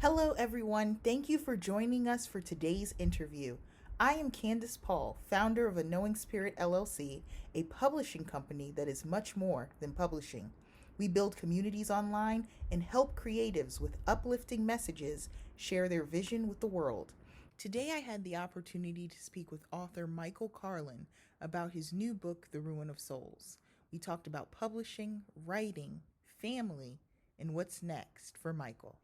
Hello, everyone. Thank you for joining us for today's interview. I am Candace Paul, founder of A Knowing Spirit LLC, a publishing company that is much more than publishing. We build communities online and help creatives with uplifting messages share their vision with the world. Today, I had the opportunity to speak with author Michael Carlon about his new book, The Ruin of Souls. We talked about publishing, writing, family, and what's next for Michael.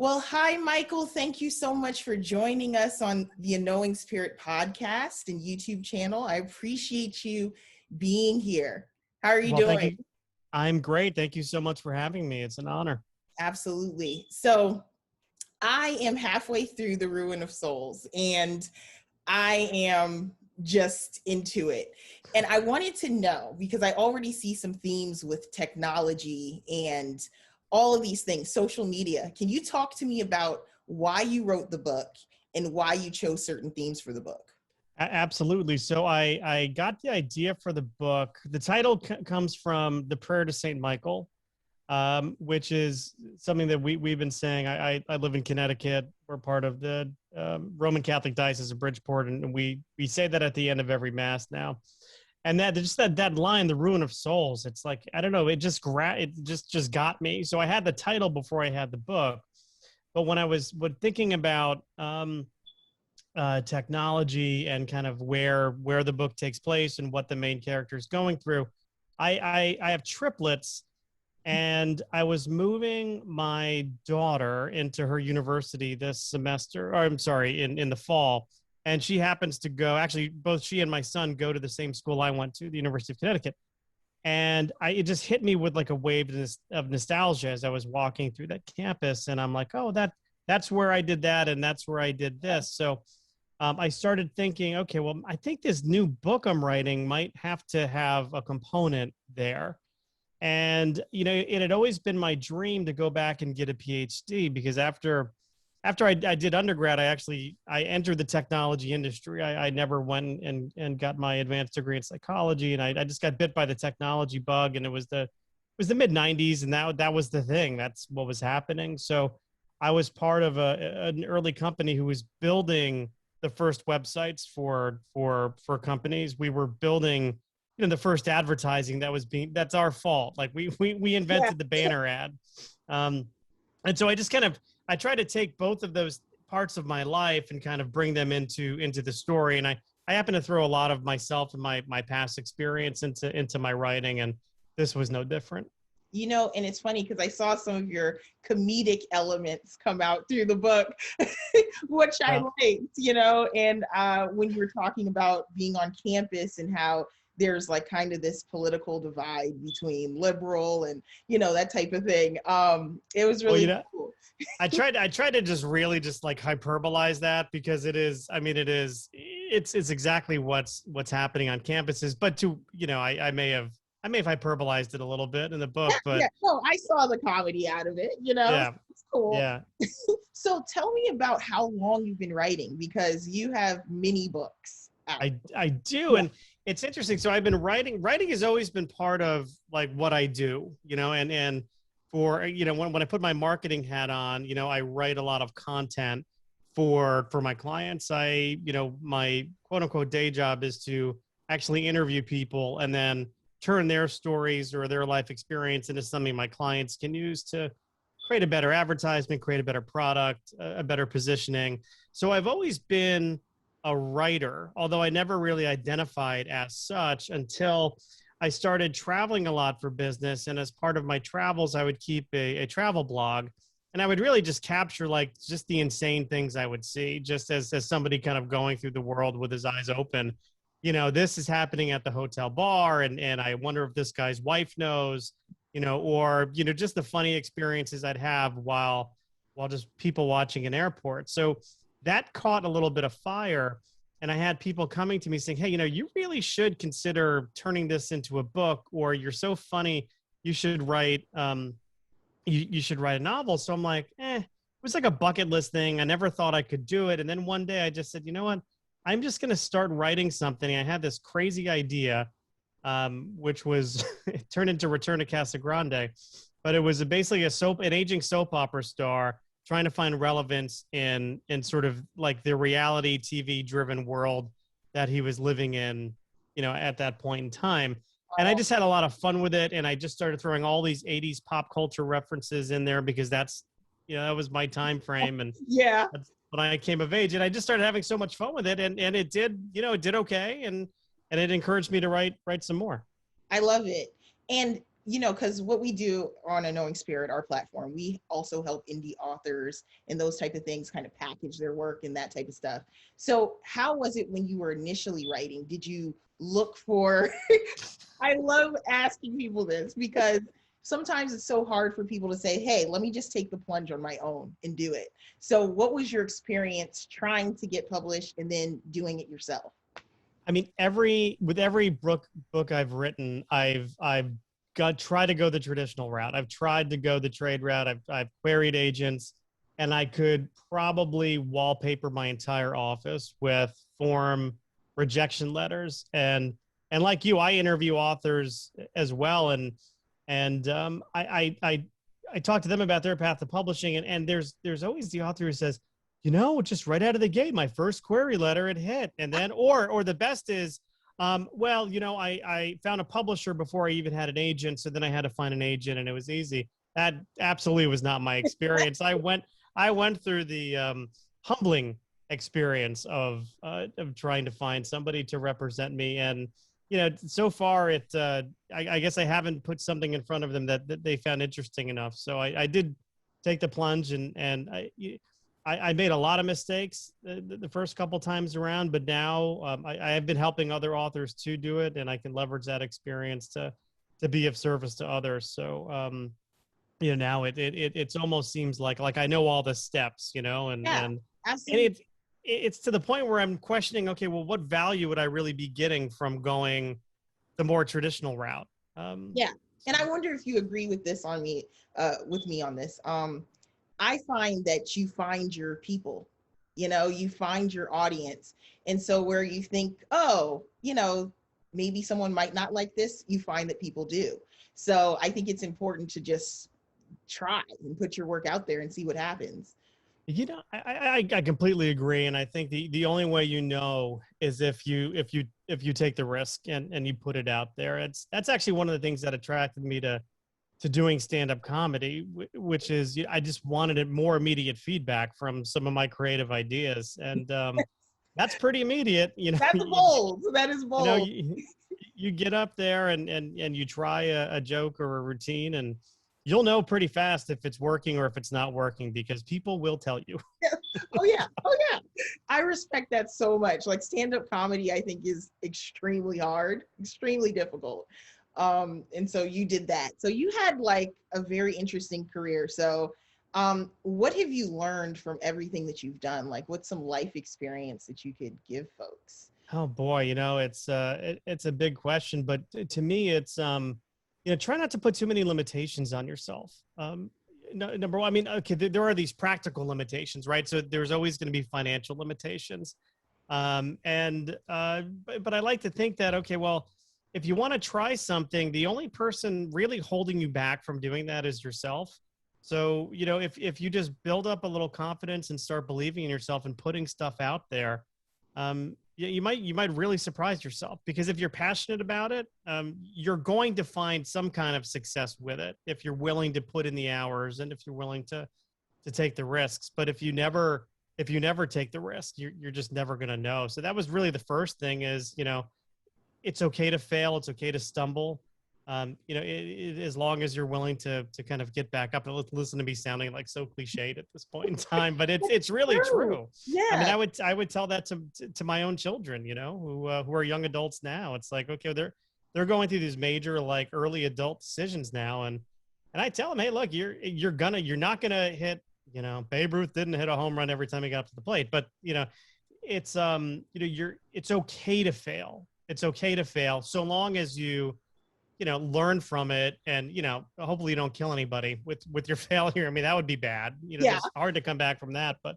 Well, hi, Michael. Thank you so much for joining us on the Knowing Spirit podcast and YouTube channel. I appreciate you being here. How are you Well, thank doing? you. I'm great. Thank you so much for having me. It's an honor. Absolutely. So, I am halfway through The Ruin of Souls, and I am just into it. And I wanted to know, because I already see some themes with technology and all of these things, social media. Can you talk to me about why you wrote the book and why you chose certain themes for the book? Absolutely. So I got the idea for the book. The title comes from the prayer to Saint Michael, which is something that we've been saying. I live in Connecticut. We're part of the Roman Catholic Diocese of Bridgeport, and we say that at the end of every mass now. And that line, the ruin of souls. It's like, I don't know. It just got me. So I had the title before I had the book. But when I was thinking about technology and kind of where the book takes place and what the main character is going through, I have triplets, and I was moving my daughter into her university this semester, or I'm sorry, in the fall. And she happens to go, actually, both she and my son go to the same school I went to, the University of Connecticut. And it just hit me with like a wave of nostalgia as I was walking through that campus. And I'm like, oh, that's where I did that. And that's where I did this. So I started thinking, okay, well, I think this new book I'm writing might have to have a component there. And, it had always been my dream to go back and get a PhD, because after I did undergrad, I entered the technology industry. I never went and got my advanced degree in psychology, and I just got bit by the technology bug. And it was the mid '90s, and that was the thing. That's what was happening. So I was part of an early company who was building the first websites for companies. We were building, the first advertising that's our fault. Like we Yeah. invented the banner ad. And so I try to take both of those parts of my life and kind of bring them into the story. And I happen to throw a lot of myself and my past experience into my writing, and this was no different. And it's funny because I saw some of your comedic elements come out through the book, which I Uh, liked, and when you were talking about being on campus and how there's like kind of this political divide between liberal and, that type of thing. It was well, really cool. I tried to just really just like hyperbolize that, because it's exactly what's happening on campuses. But I may have hyperbolized it a little bit in the book, but Yeah, no, I saw the comedy out of it, yeah, it's cool. yeah. So tell me about how long you've been writing, because you have many books out. I do, Yeah. and it's interesting. So I've been writing. Writing has always been part of like what I do, and for when I put my marketing hat on, I write a lot of content for my clients. My quote unquote day job is to actually interview people and then turn their stories or their life experience into something my clients can use to create a better advertisement, create a better product, a better positioning. So I've always been a writer, although I never really identified as such until I started traveling a lot for business. And as part of my travels, I would keep a travel blog, and I would really just capture like just the insane things I would see, just as somebody kind of going through the world with his eyes open. This is happening at the hotel bar, and I wonder if this guy's wife knows, or just the funny experiences I'd have while just people watching an airport. So that caught a little bit of fire, and I had people coming to me saying, hey, you really should consider turning this into a book, or you're so funny, you should write you should write a novel. So I'm like, it was like a bucket list thing. I never thought I could do it. And then one day I just said, you know what, I'm just going to start writing something. I had this crazy idea, which was it turned into Return to Casa Grande, but it was basically an aging soap opera star trying to find relevance in sort of like the reality TV driven world that he was living in, at that point in time. And I just had a lot of fun with it. And I just started throwing all these 80s pop culture references in there because that's, that was my time frame. And Yeah, that's when I came of age. And I just started having so much fun with it. And it did, it did okay. And it encouraged me to write some more. I love it. And because what we do on A Knowing Spirit, our platform, we also help indie authors and those type of things kind of package their work and that type of stuff. So how was it when you were initially writing? Did you look for, I love asking people this because sometimes it's so hard for people to say, hey, let me just take the plunge on my own and do it. So what was your experience trying to get published and then doing it yourself? I mean, with every book I've written, I've tried to go the traditional route. I've tried to go the trade route. I've queried agents, and I could probably wallpaper my entire office with form rejection letters. And like you, I interview authors as well, I talk to them about their path to publishing, and there's always the author who says, just right out of the gate, my first query letter, it hit. And then, or the best is, I found a publisher before I even had an agent. So then I had to find an agent and it was easy. That absolutely was not my experience. I went through the humbling experience of trying to find somebody to represent me. And, so far I guess I haven't put something in front of them that they found interesting enough. So I did take the plunge and I made a lot of mistakes the first couple times around, but now I have been helping other authors to do it, and I can leverage that experience to be of service to others. So, now it's almost seems like I know all the steps, and it's to the point where I'm questioning, okay, well, what value would I really be getting from going the more traditional route? Yeah, and I wonder if you agree with this with me on this. I find that you find your people, you find your audience. And so where you think, oh, maybe someone might not like this, you find that people do. So I think it's important to just try and put your work out there and see what happens. I completely agree. And I think the only way is if you take the risk and you put it out there. That's actually one of the things that attracted me to doing stand-up comedy, which is I just wanted it more immediate feedback from some of my creative ideas. And that's pretty immediate. That's bold. That is bold. You get up there and you try a joke or a routine, and you'll know pretty fast if it's working or if it's not working, because people will tell you. Oh yeah. I respect that so much. Like stand-up comedy, I think is extremely hard, extremely difficult. And so you did that. So you had like a very interesting career. So what have you learned from everything that you've done? Like what's some life experience that you could give folks? Oh boy, it's a big question, but to me it's try not to put too many limitations on yourself. Number one, I mean, okay, there are these practical limitations, right? So there's always going to be financial limitations. But I like to think that, okay, well, if you want to try something, the only person really holding you back from doing that is yourself. So, if you just build up a little confidence and start believing in yourself and putting stuff out there, you might really surprise yourself, because if you're passionate about it, you're going to find some kind of success with it if you're willing to put in the hours and if you're willing to take the risks. But if you never take the risk, you're just never going to know. So that was really the first thing is, it's okay to fail. It's okay to stumble. As long as you're willing to kind of get back up. And listen to me sounding like so cliched at this point in time, but it's really true. Yeah. I mean, I would tell that to my own children, who are young adults now. It's like, okay, they're going through these major like early adult decisions now, and I tell them, hey, look, you're not gonna hit. Babe Ruth didn't hit a home run every time he got up to the plate, but it's it's okay to fail. It's okay to fail so long as you learn from it, and hopefully you don't kill anybody with your failure. I mean, that would be bad. Yeah. It's hard to come back from that, but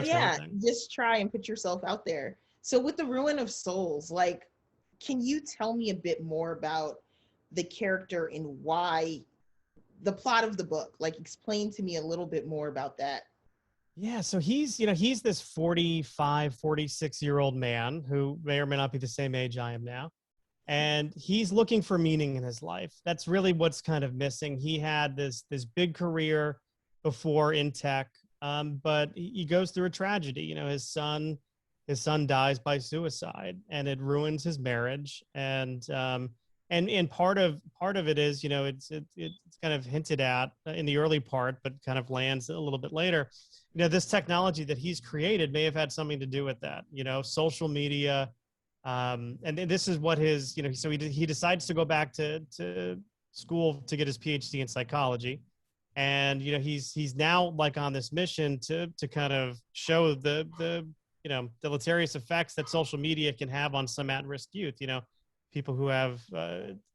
yeah, just try and put yourself out there. So with the Ruin of Souls, like, can you tell me a bit more about the character and why the plot of the book. Like, explain to me a little bit more about that. Yeah, so he's this 45, 46-year-old man who may or may not be the same age I am now. And he's looking for meaning in his life. That's really what's kind of missing. He had this big career before in tech, but he goes through a tragedy. His son dies by suicide, and it ruins his marriage. And part of it is, it's kind of hinted at in the early part, but kind of lands a little bit later. This technology that he's created may have had something to do with that. Social media, and this is what so he decides to go back to school to get his PhD in psychology. And he's now like on this mission to kind of show the deleterious effects that social media can have on some at-risk youth. People who have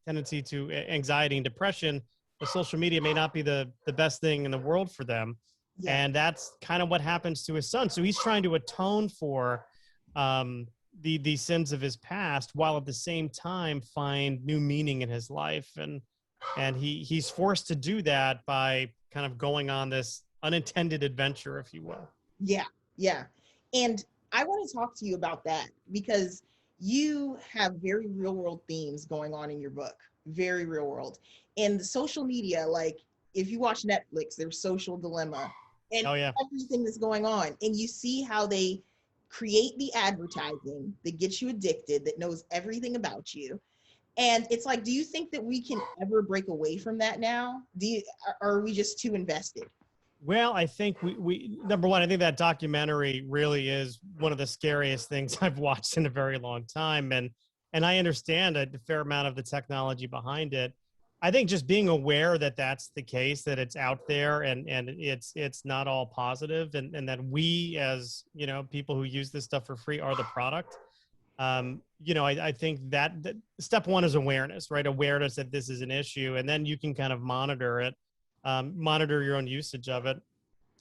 tendency to anxiety and depression. The social media may not be the best thing in the world for them. Yeah. And that's kind of what happens to his son. So he's trying to atone for the sins of his past, while at the same time find new meaning in his life. And he's forced to do that by kind of going on this unintended adventure, if you will. Yeah. Yeah. And I want to talk to you about that, because you have very real world themes going on in your book, very real world. And the social media, like, if you watch Netflix, there's Social Dilemma and Oh yeah. everything that's going on. And you see how they create the advertising that gets you addicted, that knows everything about you. And it's like, do you think that we can ever break away from that now? Or are we just too invested? Well, I think we number one, I think that documentary really is one of the scariest things I've watched in a very long time. And I understand a fair amount of the technology behind it. I think just being aware that that's the case, that it's out there, and it's not all positive, and that we, as people who use this stuff for free, are the product. I think that step one is awareness, right? Awareness that this is an issue, and then you can kind of monitor it, monitor your own usage of it.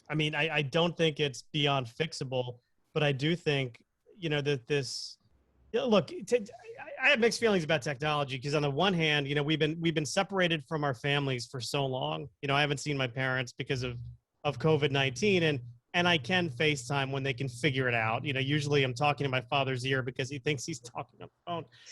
I mean, I don't think it's beyond fixable, but I do think, that this, look, I have mixed feelings about technology, because on the one hand, we've been separated from our families for so long. I haven't seen my parents because of COVID-19, and I can FaceTime when they can figure it out. Usually I'm talking to my father's ear because he thinks he's talking on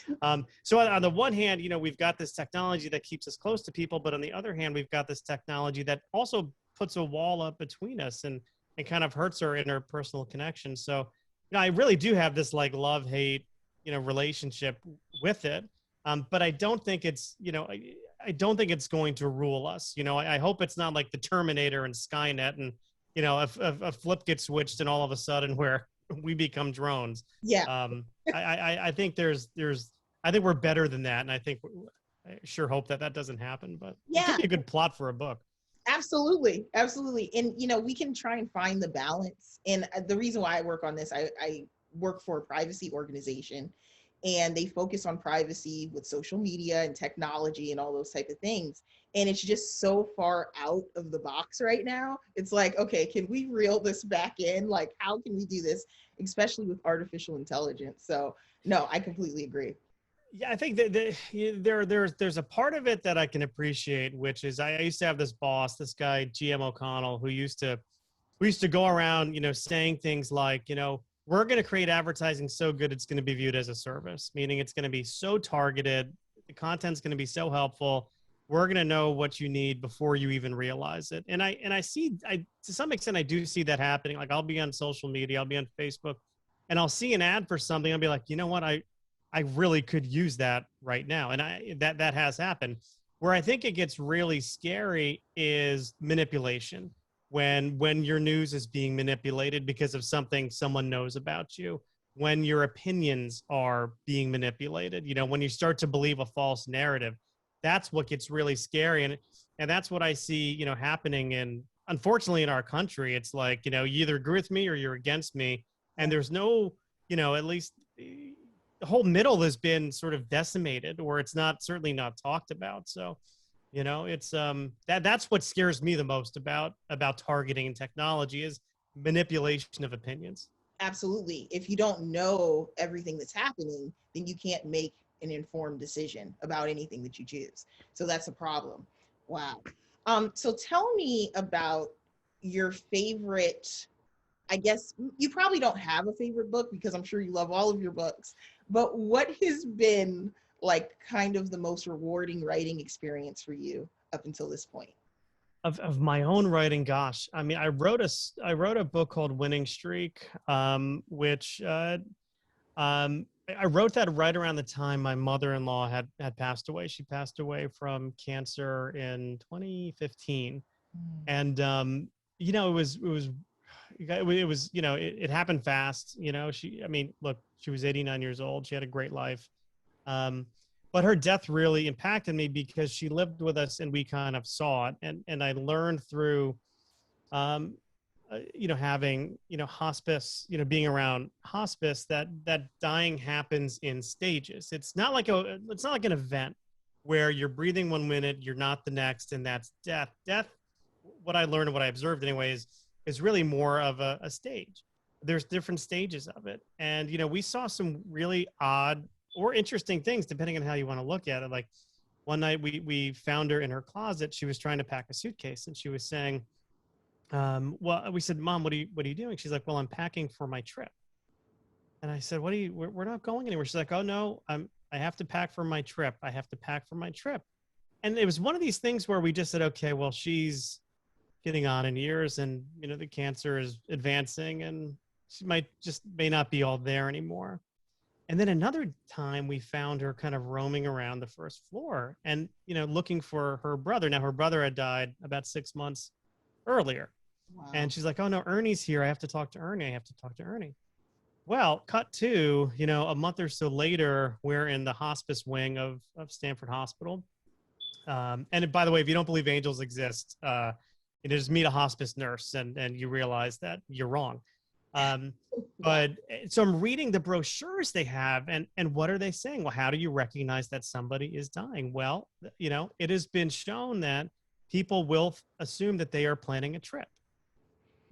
the phone. So on the one hand, we've got this technology that keeps us close to people, but on the other hand, we've got this technology that also puts a wall up between us and kind of hurts our interpersonal connection. So, I really do have this like love-hate, relationship with it. But I don't think it's, I don't think it's going to rule us. I hope it's not like the Terminator and Skynet, and a flip gets switched and all of a sudden where we become drones. Yeah. I think I think we're better than that. And I sure hope that doesn't happen, but it could be a good plot for a book. Absolutely. Absolutely. And, we can try and find the balance. And the reason why I work on this, I work for a privacy organization, and they focus on privacy with social media and technology and all those type of things. And it's just so far out of the box right now. It's like, okay, can we reel this back in? Like, how can we do this, especially with artificial intelligence? So no, I completely agree. Yeah, I think that there's a part of it that I can appreciate, which is I used to have this boss, this guy GM O'Connell, we used to go around, saying things like, we're going to create advertising so good it's going to be viewed as a service, meaning it's going to be so targeted, the content's going to be so helpful, we're going to know what you need before you even realize it. And I see, to some extent, I do see that happening. Like, I'll be on social media, I'll be on Facebook, and I'll see an ad for something, I'll be like, you know what, I really could use that right now. And that has happened. Where I think it gets really scary is manipulation. When your news is being manipulated because of something someone knows about you, when your opinions are being manipulated, when you start to believe a false narrative, that's what gets really scary. And that's what I see, happening unfortunately in our country. It's like, you either agree with me or you're against me. And there's no, at least the whole middle has been sort of decimated, or it's certainly not talked about. So, it's that's what scares me the most about targeting and technology, is manipulation of opinions. Absolutely. If you don't know everything that's happening, then you can't make an informed decision about anything that you choose. So that's a problem. Wow. So tell me about your favorite. I guess you probably don't have a favorite book because I'm sure you love all of your books, but what has been like kind of the most rewarding writing experience for you up until this point? Of my own writing, gosh, I mean, I wrote a book called Winning Streak, which I wrote that right around the time my mother-in-law had passed away. She passed away from cancer in 2015, Mm. and it happened fast. I mean, look, she was 89 years old. She had a great life. Um, but her death really impacted me because she lived with us and we kind of saw it. And I learned through, um, having, hospice, being around hospice, that dying happens in stages. It's not like an event where you're breathing one minute, you're not the next, and that's death. Death, what I learned and what I observed anyways, is really more of a stage. There's different stages of it. And, we saw some really odd or interesting things depending on how you want to look at it. Like one night we found her in her closet. She was trying to pack a suitcase and she was saying, well, we said, Mom, what are you doing? She's like, well, I'm packing for my trip. And I said, we're not going anywhere. She's like, oh no, I have to pack for my trip. I have to pack for my trip. And it was one of these things where we just said, okay, well, she's getting on in years and, the cancer is advancing and she may not be all there anymore. And then another time we found her kind of roaming around the first floor and, looking for her brother. Now her brother had died about 6 months earlier. Wow. And she's like, oh no, Ernie's here. I have to talk to Ernie. I have to talk to Ernie. Well, cut to, a month or so later, we're in the hospice wing of Stanford Hospital. And by the way, if you don't believe angels exist, just meet a hospice nurse and you realize that you're wrong. But so I'm reading the brochures they have and what are they saying? Well, how do you recognize that somebody is dying? Well, it has been shown that people will assume that they are planning a trip.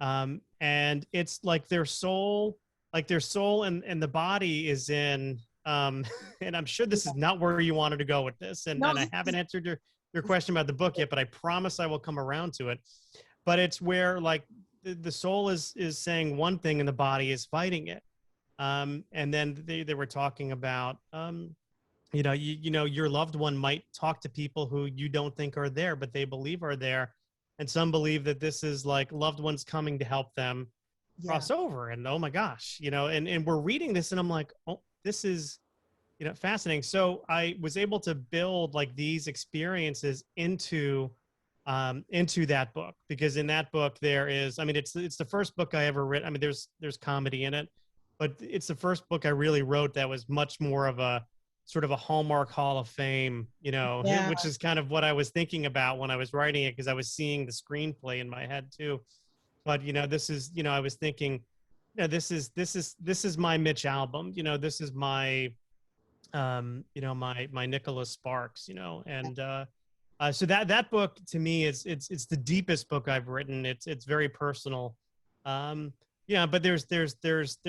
And it's like their soul and the body is in, and I'm sure this is not where you wanted to go with this. And, No, and I haven't answered your question about the book yet, but I promise I will come around to it. But it's where like the soul is saying one thing and the body is fighting it. And then they were talking about, your loved one might talk to people who you don't think are there, but they believe are there. And some believe that this is like loved ones coming to help them yeah. cross over. And oh my gosh, and we're reading this and I'm like, oh, this is, fascinating. So I was able to build like these experiences into that book, because in that book there is, I mean, it's the first book I ever written. I mean, there's comedy in it, but it's the first book I really wrote that was much more of a sort of a Hallmark Hall of Fame, Yeah. which is kind of what I was thinking about when I was writing it, because I was seeing the screenplay in my head too. But this is, I was thinking, this is my Mitch album. This is my, my Nicholas Sparks. And so that book to me is it's the deepest book I've written. It's very personal. Yeah, but there's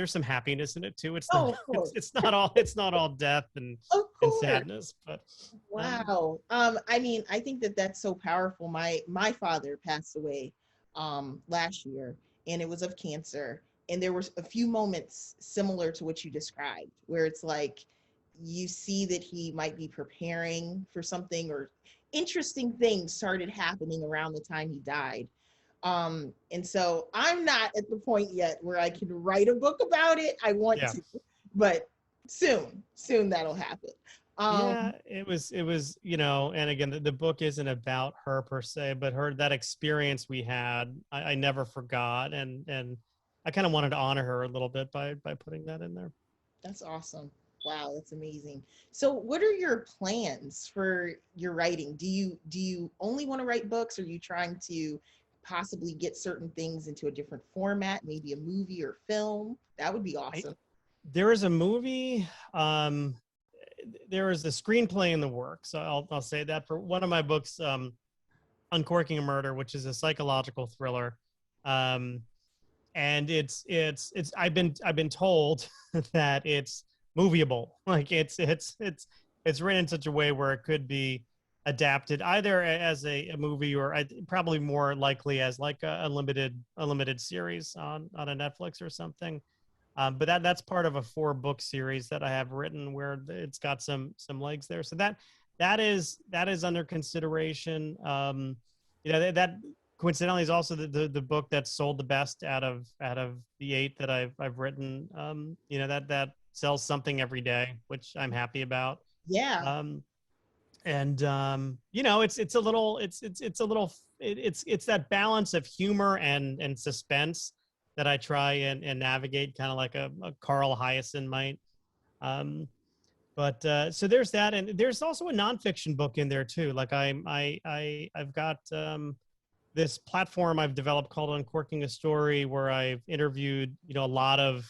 some happiness in it too. It's Oh, not of course. it's not all death and Of course. sadness. But Wow. I mean, I think that that's so powerful. My father passed away last year, and it was of cancer. And there were a few moments similar to what you described, where it's like you see that he might be preparing for something, or interesting things started happening around the time he died. And so I'm not at the point yet where I can write a book about it. I want yeah. to, but soon that'll happen. Yeah, it was, and again, the book isn't about her per se, but that experience we had, I never forgot. And I kind of wanted to honor her a little bit by putting that in there. That's awesome. Wow, that's amazing. So what are your plans for your writing? Do you only want to write books? Or are you trying to possibly get certain things into a different format, maybe a movie or film? That would be awesome. There is a movie, there is a screenplay in the works. So I'll say that for one of my books, Uncorking a Murder, which is a psychological thriller. And it's I've been told that it's movieable. Like it's written in such a way where it could be adapted either as a movie or probably more likely as like a limited series on a Netflix or something. But that's part of a 4 book series that I have written where it's got some legs there. So that is under consideration. That coincidentally is also the book that sold the best out of the 8 that I've written. That sells something every day, which I'm happy about. Yeah. Um, and it's a little it's a little it's that balance of humor and suspense that I try and navigate, kind of like a Carl Hyacin might. um but so there's that, and there's also a nonfiction book in there too. Like I've got this platform I've developed called Uncorking a Story, where I've interviewed, a lot of,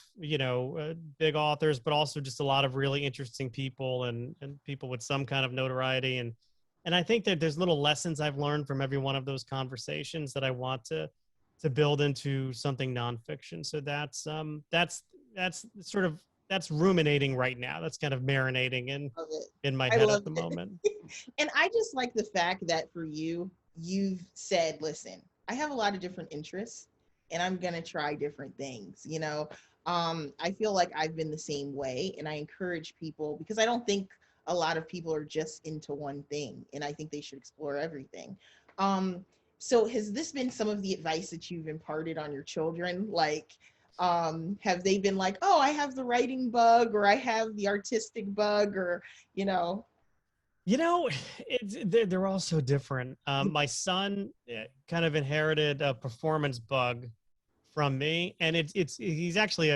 big authors, but also just a lot of really interesting people and people with some kind of notoriety. And I think that there's little lessons I've learned from every one of those conversations that I want to build into something nonfiction. So that's sort of, that's ruminating right now. That's kind of marinating Love it. in my I head love at the it. moment. And I just like the fact that for you, you've said, listen, I have a lot of different interests and I'm going to try different things, I feel like I've been the same way, and I encourage people because I don't think a lot of people are just into one thing, and I think they should explore everything. Um, so has this been some of the advice that you've imparted on your children? Like, have they been like, oh, I have the writing bug, or I have the artistic bug, or, you know, You know, they're all so different. My son kind of inherited a performance bug from me, and he's actually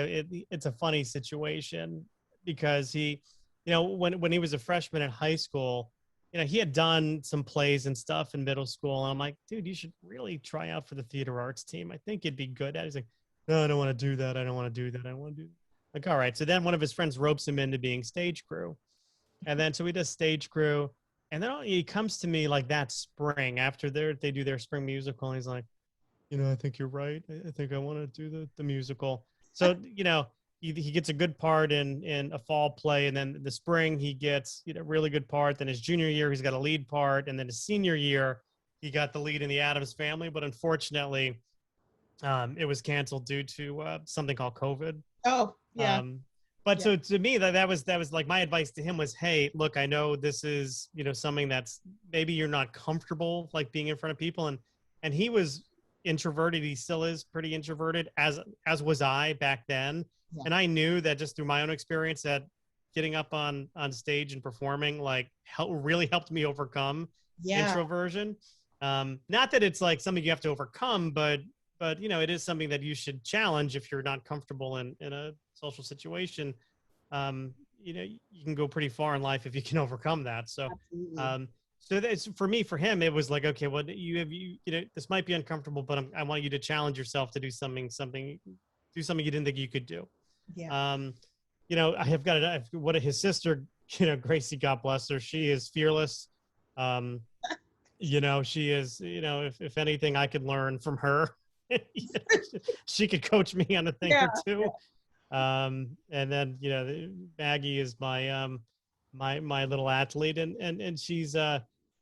it's a funny situation because when he was a freshman in high school, he had done some plays and stuff in middle school, and I'm like, dude, you should really try out for the theater arts team. I think you'd be good at it. He's like, no, I don't want to do that. I don't want to do that. I don't want to do that. Like, all right. So then one of his friends ropes him into being stage crew. And then so we just stage crew. And then he comes to me like that spring after they do their spring musical. And he's like, I think you're right. I think I want to do the musical. So, he gets a good part in a fall play. And then the spring, he gets, really good part. Then his junior year, he's got a lead part. And then his senior year, he got the lead in the Addams Family. But unfortunately, it was canceled due to something called COVID. oh, yeah, Um, but yeah, so to me, that was like my advice to him was, hey, look, I know this is something that's maybe you're not comfortable like being in front of people, and he was introverted. He still is pretty introverted, as was I back then. yeah, And I knew that just through my own experience that getting up on stage and performing like really helped me overcome yeah, introversion. Not that it's like something you have to overcome, but it is something that you should challenge if you're not comfortable in a social situation. You can go pretty far in life if you can overcome that. So absolutely. um so that's for him, it was like, okay, well, this might be uncomfortable, but I want you to challenge yourself to do something you didn't think you could do. Yeah. um I have got what his sister, Gracie, God bless her, she is fearless. um she is, if anything I could learn from her, she could coach me on a thing Yeah. or two. And then, Maggie is my little athlete, and she's,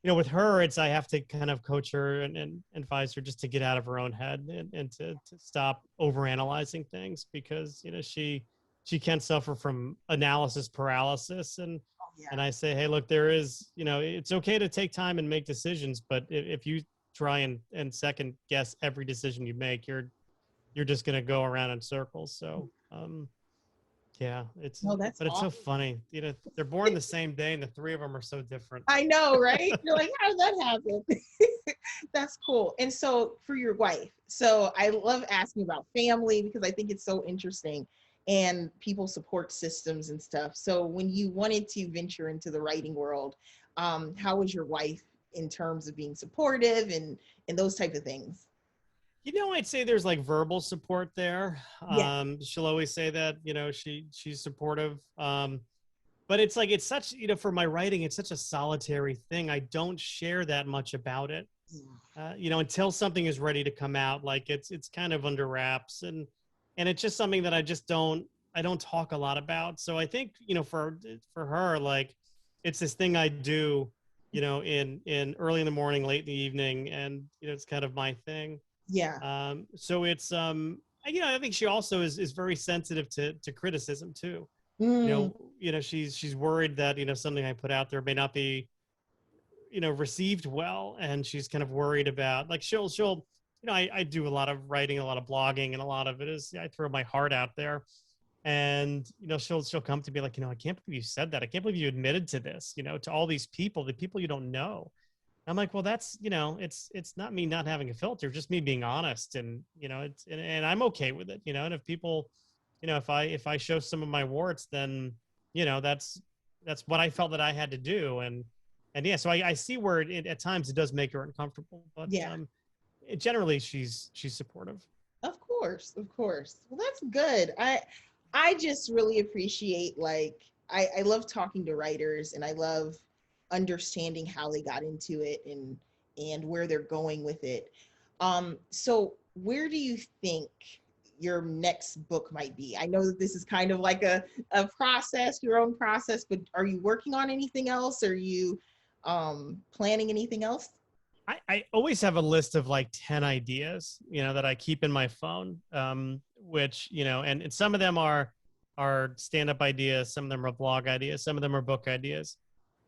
with her, it's, I have to kind of coach her and advise her just to get out of her own head and to stop overanalyzing things, because, she can suffer from analysis paralysis. Oh, yeah. And I say, hey, look, there is, it's okay to take time and make decisions, but if you try and second guess every decision you make, you're just going to go around in circles. So, yeah, No, that's but it's so awesome. funny. They're born the same day, and the three of them are so different. I know, right? You're like, how did that happen? That's cool. And so for your wife, so I love asking about family because I think it's so interesting and people support systems and stuff. So when you wanted to venture into the writing world, how was your wife in terms of being supportive and those type of things? I'd say there's like verbal support there. Yeah. She'll always say that, she's supportive. But it's like, it's such, for my writing, it's such a solitary thing. I don't share that much about it. Until something is ready to come out, like it's kind of under wraps, and it's just something that I don't talk a lot about. So I think, for her, like, it's this thing I do in early in the morning, late in the evening, and it's kind of my thing. Yeah. So it's I think she also is very sensitive to criticism too. Mm, She's worried that something I put out there may not be received well, and she's kind of worried about, like, she'll I do a lot of writing, a lot of blogging, and a lot of it is I throw my heart out there. And she'll come to me like, I can't believe you said that. I can't believe you admitted to this, to all these people, the people you don't know. I'm like, well, that's, it's not me not having a filter, just me being honest. And and I'm okay with it. And if people, if I show some of my warts, then that's what I felt that I had to do. And yeah, so I see where at times it does make her uncomfortable, but yeah. generally she's supportive. Of course, of course. Well, that's good. I just really appreciate, like, I love talking to writers, and I love understanding how they got into it, and where they're going with it. So where do you think your next book might be? I know that this is kind of like a process, your own process, but are you working on anything else? Are you planning anything else? I always have a list of like 10 ideas, that I keep in my phone, which, and some of them are stand-up ideas, some of them are blog ideas, some of them are book ideas.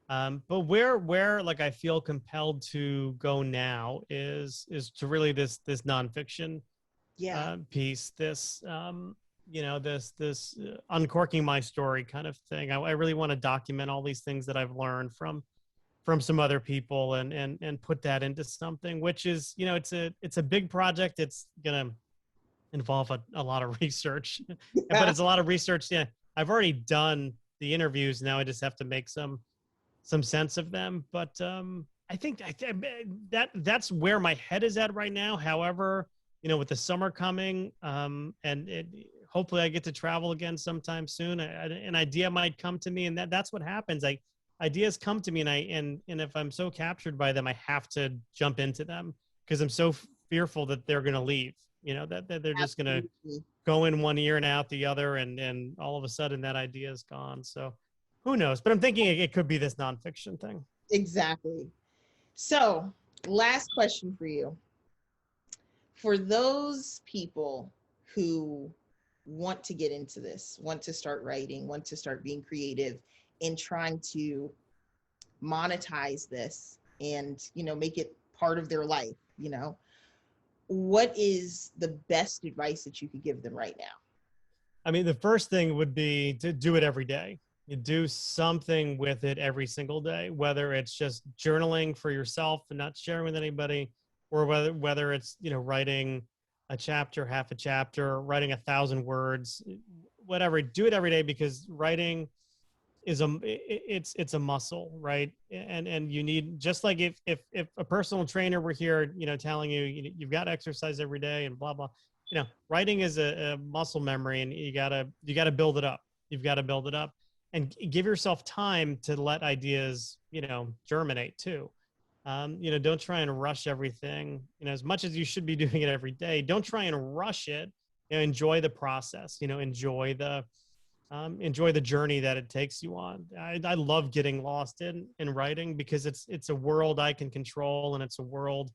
But where like I feel compelled to go now is to really this nonfiction Yeah. piece, this this uncorking my story kind of thing. I really want to document all these things that I've learned from some other people, and put that into something, which is, it's a big project. It's gonna involve a lot of research, but Yeah. it's a lot of research. Yeah, I've already done the interviews. Now I just have to make some sense of them. But I think that's where my head is at right now. However, with the summer coming, hopefully I get to travel again sometime soon. An idea might come to me, and that's what happens. Ideas come to me, and if I'm so captured by them, I have to jump into them, because I'm so fearful that they're going to leave. That they're just going to Absolutely. go in one ear and out the other, and all of a sudden that idea is gone. So who knows? But I'm thinking it could be this nonfiction thing. Exactly. So, last question for you. For those people who want to get into this, want to start writing, want to start being creative, and trying to monetize this, and make it part of their life, what is the best advice that you could give them right now? I mean, the first thing would be to do it every day. You do something with it every single day, whether it's just journaling for yourself and not sharing with anybody, or whether it's writing a chapter, half a chapter, writing 1,000 words, whatever. Do it every day, because writing is it's a muscle, right? And you need, just like if a personal trainer were here, telling you've got to exercise every day and blah blah. Writing is a muscle memory, and you gotta build it up. You've got to build it up, and give yourself time to let ideas germinate too. Don't try and rush everything. As much as you should be doing it every day, don't try and rush it. Enjoy the process. Enjoy the journey that it takes you on. I love getting lost in writing, because it's a world I can control, and it's a world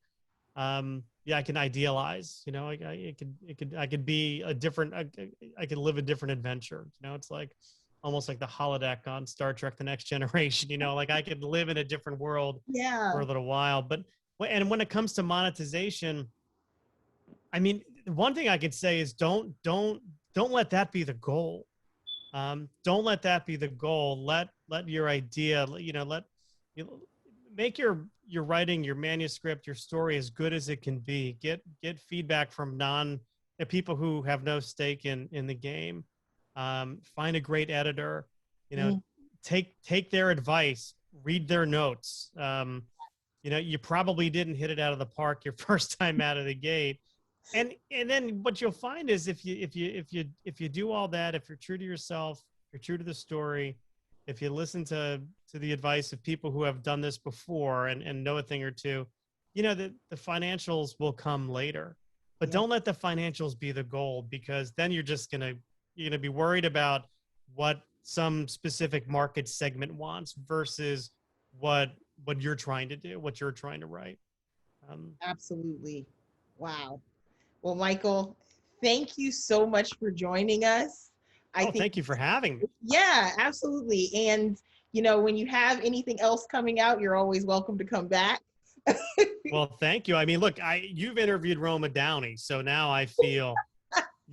I can idealize. I could be a different. I could live a different adventure. It's like almost like the holodeck on Star Trek: The Next Generation. Like I could live in a different world Yeah. for a little while. But and when it comes to monetization, I mean, one thing I could say is don't let that be the goal. Don't let that be the goal. Let your idea, let you make your writing, your manuscript, your story as good as it can be. Get feedback from people who have no stake in the game. Find a great editor. You know, Mm, take their advice. Read their notes. You probably didn't hit it out of the park your first time out of the gate, and then what you'll find is, if you do all that, if you're true to yourself, if you're true to the story, if you listen to the advice of people who have done this before, and know a thing or two, the financials will come later. But yeah. don't let the financials be the goal, because then you're gonna be worried about what some specific market segment wants versus what what you're trying to do, what you're trying to write. Absolutely. Wow. Well, Michael, thank you so much for joining us. I Oh, think, thank you for having me. yeah, absolutely. And, when you have anything else coming out, you're always welcome to come back. Well, thank you. I mean, look, you've interviewed Roma Downey, so now I feel,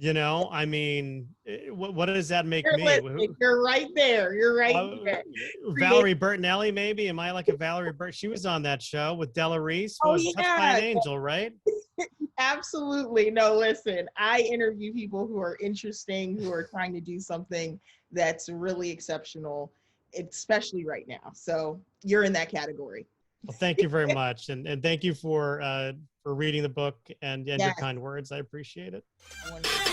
I mean, what does that make me? You're right there. You're right there. Valerie Bertinelli, maybe? Am I like a Valerie Bert? She was on that show with Della Reese. What Oh, was it? Touched by yeah. an Angel, right? Absolutely. No, listen, I interview people who are interesting, who are trying to do something that's really exceptional, especially right now. So you're in that category. Well, thank you very much. And thank you for reading the book and your Yes. kind words. I appreciate it. Wonderful.